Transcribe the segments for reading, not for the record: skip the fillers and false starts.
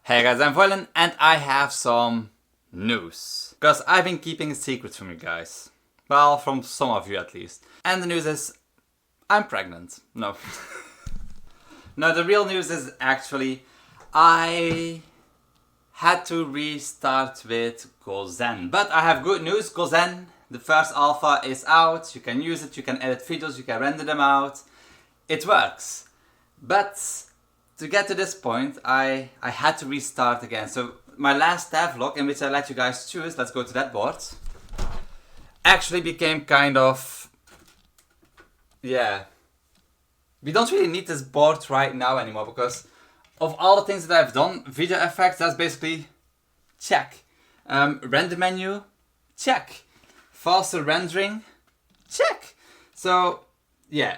Hey guys, I'm Voilen and I have some news. Because I've been keeping a secret from you guys. Well, from some of you at least. And the news is, I'm pregnant. No. No, the real news is actually, I had to restart with GoZen. But I have good news, GoZen, the first alpha is out. You can use it, you can edit videos, you can render them out. It works. But to get to this point, I had to restart again. So my last devlog, in which I let you guys choose, let's go to that board, actually became kind of, yeah. We don't really need this board right now anymore, because of all the things that I've done, video effects, that's basically check. Render menu, check. Faster rendering, check. So, yeah.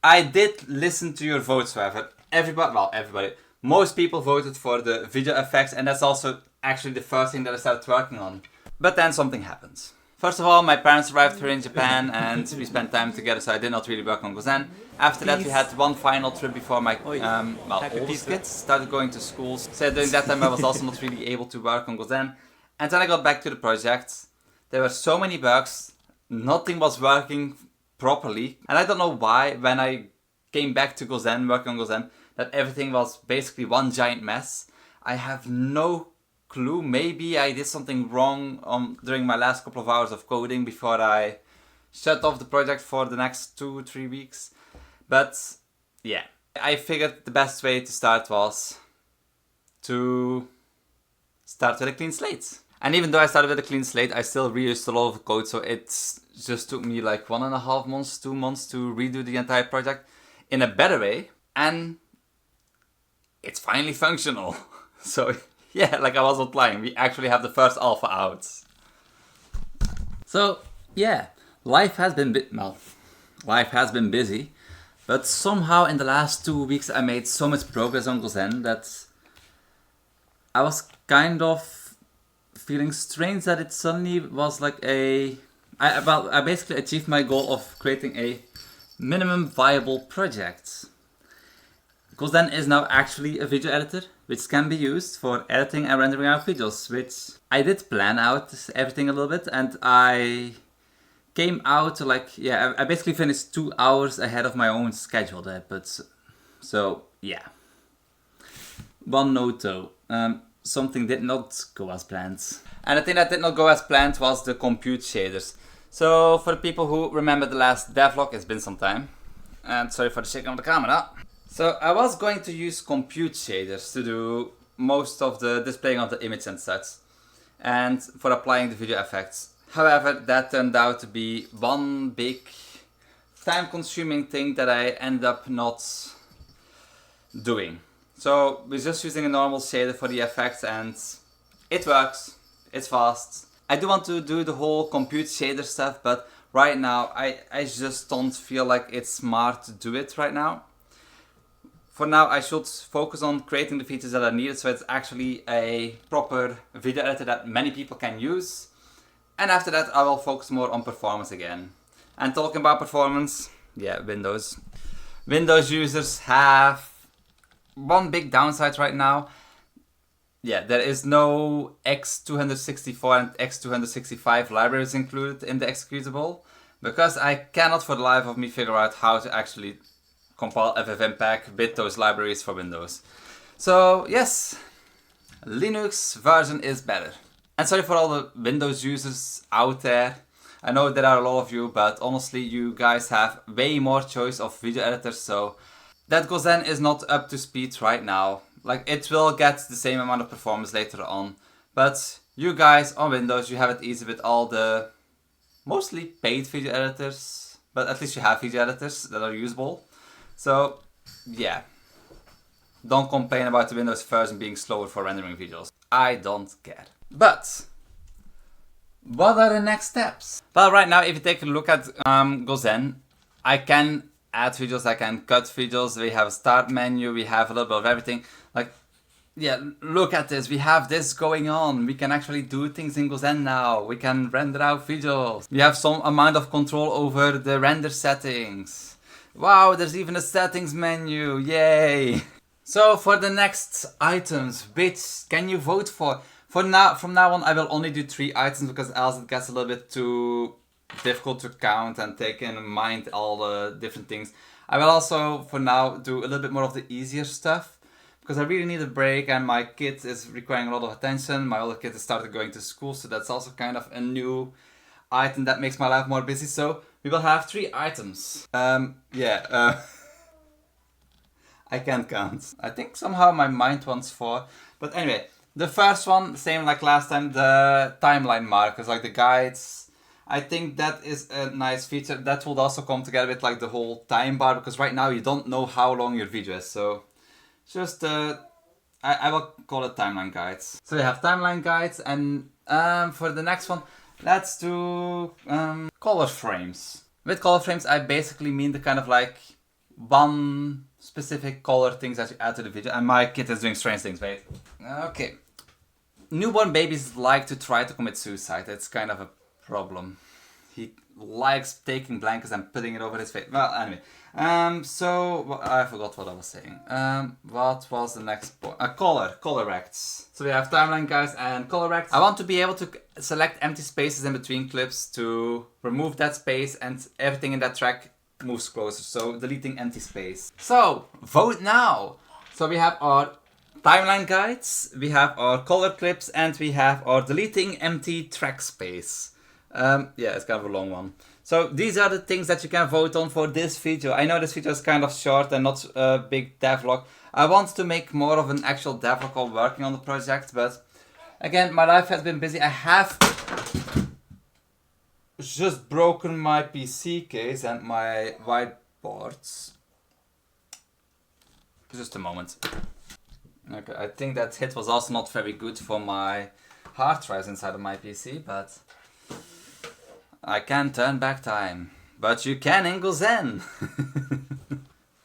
I did listen to your votes, however. Everybody, most people voted for the video effects, and that's also actually the first thing that I started working on. But then something happened. First of all, my parents arrived here in Japan and we spent time together, so I did not really work on GoZen. After that, we had one final trip before my oldest kids started going to school. So during that time, I was also not really able to work on GoZen. And then I got back to the project. There were so many bugs, nothing was working properly. And I don't know why, when I came back to GoZen, working on GoZen, that everything was basically one giant mess. I have no clue. Maybe I did something wrong during my last couple of hours of coding before I shut off the project for the next 2-3 weeks. But yeah, I figured the best way to start was to start with a clean slate. And even though I started with a clean slate, I still reused a lot of code, so it just took me like 1.5 months, 2 months to redo the entire project in a better way. And it's finally functional. So yeah, like I was not lying, we actually have the first alpha out. So yeah, life has been busy, but somehow in the last 2 weeks I made so much progress on GoZen that I was kind of feeling strange that it suddenly was like I basically achieved my goal of creating a minimum viable project. GoZen is now actually a video editor, which can be used for editing and rendering out videos, which I did plan out everything a little bit, and I came out to I basically finished 2 hours ahead of my own schedule there, but so yeah. One note though, something did not go as planned. And the thing that did not go as planned was the compute shaders. So for the people who remember the last devlog, it's been some time, and sorry for the shaking of the camera. So I was going to use compute shaders to do most of the displaying of the image and such, and for applying the video effects. However, that turned out to be one big time-consuming thing that I ended up not doing. So we're just using a normal shader for the effects, and it works, it's fast. I do want to do the whole compute shader stuff, but right now I just don't feel like it's smart to do it right now. For now, I should focus on creating the features that are needed, so it's actually a proper video editor that many people can use. And after that, I will focus more on performance again. And talking about performance, yeah, Windows. Windows users have one big downside right now. Yeah, there is no x264 and x265 libraries included in the executable, because I cannot for the life of me figure out how to actually compile ffmpeg with those libraries for Windows. So yes, Linux version is better. And sorry for all the Windows users out there. I know there are a lot of you, but honestly you guys have way more choice of video editors, so that GoZen is not up to speed right now. Like, it will get the same amount of performance later on, but you guys on Windows, you have it easy with all the mostly paid video editors, but at least you have video editors that are usable. So yeah, don't complain about the Windows version being slower for rendering videos. I don't care. But what are the next steps? Well, right now, if you take a look at GoZen, I can add videos, I can cut videos, we have a start menu, we have a little bit of everything. Like, yeah, look at this, we have this going on, we can actually do things in GoZen now, we can render out videos. We have some amount of control over the render settings. Wow, there's even a settings menu, yay! So for the next items, which can you vote for? From now on, I will only do 3 items because else it gets a little bit too difficult to count and take in mind all the different things. I will also, for now, do a little bit more of the easier stuff because I really need a break and my kid is requiring a lot of attention. My older kid has started going to school, so that's also kind of a new item that makes my life more busy. So we will have 3 items. I can't count. I think somehow my mind wants 4. But anyway, the first one, same like last time, the timeline markers, like the guides. I think that is a nice feature. That will also come together with like the whole time bar, because right now you don't know how long your video is. So just, I will call it timeline guides. So we have timeline guides, and for the next one, let's do color frames. With color frames, I basically mean the kind of like one specific color things that you add to the video. And my kid is doing strange things, wait. Okay. Newborn babies like to try to commit suicide. It's kind of a problem. He likes taking blankets and putting it over his face. Well, anyway. So I forgot what I was saying. What was the next point? Color rects. So we have timeline guys and color rects. I want to be able to select empty spaces in between clips to remove that space, and everything in that track moves closer. So deleting empty space. So vote now. So we have our timeline guides, we have our color clips, and we have our deleting empty track space. Yeah, it's kind of a long one. So these are the things that you can vote on for this video. I know this video is kind of short and not a big devlog. I want to make more of an actual devlog while working on the project, but again, my life has been busy. I have just broken my PC case and my whiteboards. Just a moment. Okay, I think that hit was also not very good for my hard drives inside of my PC, but I can turn back time. But you can in GoZen.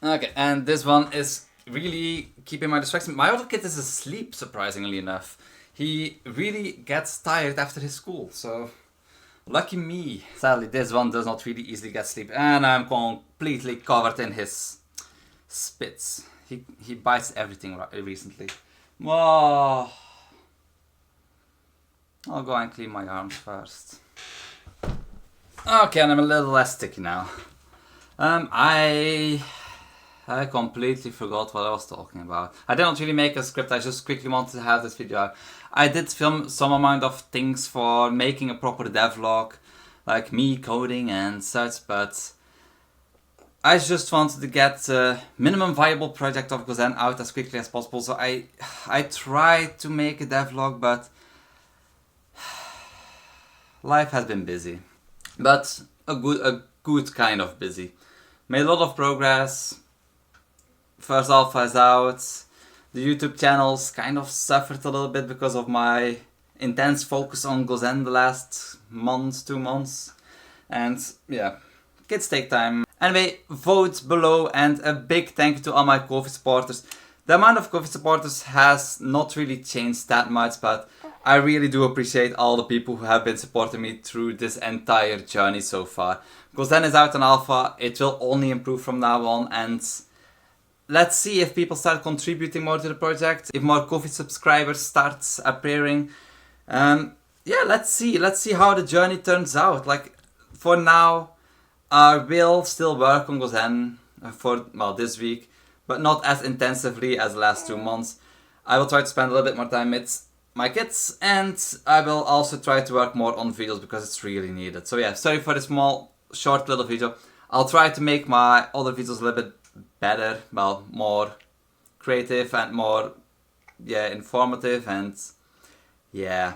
Okay, and this one is really keeping my distraction. My other kid is asleep, surprisingly enough. He really gets tired after his school, so lucky me. Sadly, this one does not really easily get sleep, and I'm completely covered in his spits. He bites everything recently. Whoa. I'll go and clean my arms first. Okay, and I'm a little less sticky now. I completely forgot what I was talking about. I didn't really make a script, I just quickly wanted to have this video out. I did film some amount of things for making a proper devlog, like me coding and such, but I just wanted to get the minimum viable project of GoZen out as quickly as possible. So I tried to make a devlog, but life has been busy. But a good kind of busy. Made a lot of progress. First alpha is out. The YouTube channels kind of suffered a little bit because of my intense focus on GoZen the last month, 2 months. And yeah, kids take time. Anyway, vote below, and a big thank you to all my Ko-fi supporters. The amount of Ko-fi supporters has not really changed that much, but I really do appreciate all the people who have been supporting me through this entire journey so far. GoZen is out in alpha, it will only improve from now on, and let's see if people start contributing more to the project, if more Ko-fi subscribers start appearing. Yeah, let's see how the journey turns out. Like, for now, I will still work on GoZen for, well, this week, but not as intensively as the last 2 months. I will try to spend a little bit more time with my kids, and I will also try to work more on videos because it's really needed. So yeah, sorry for this small, short little video. I'll try to make my other videos a little bit better, well, more creative and more, yeah, informative, and yeah.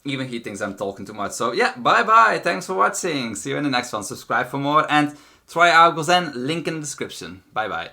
Even he thinks I'm talking too much. So yeah, bye bye, thanks for watching. See you in the next one. Subscribe for more and try out GoZen, link in the description. Bye bye.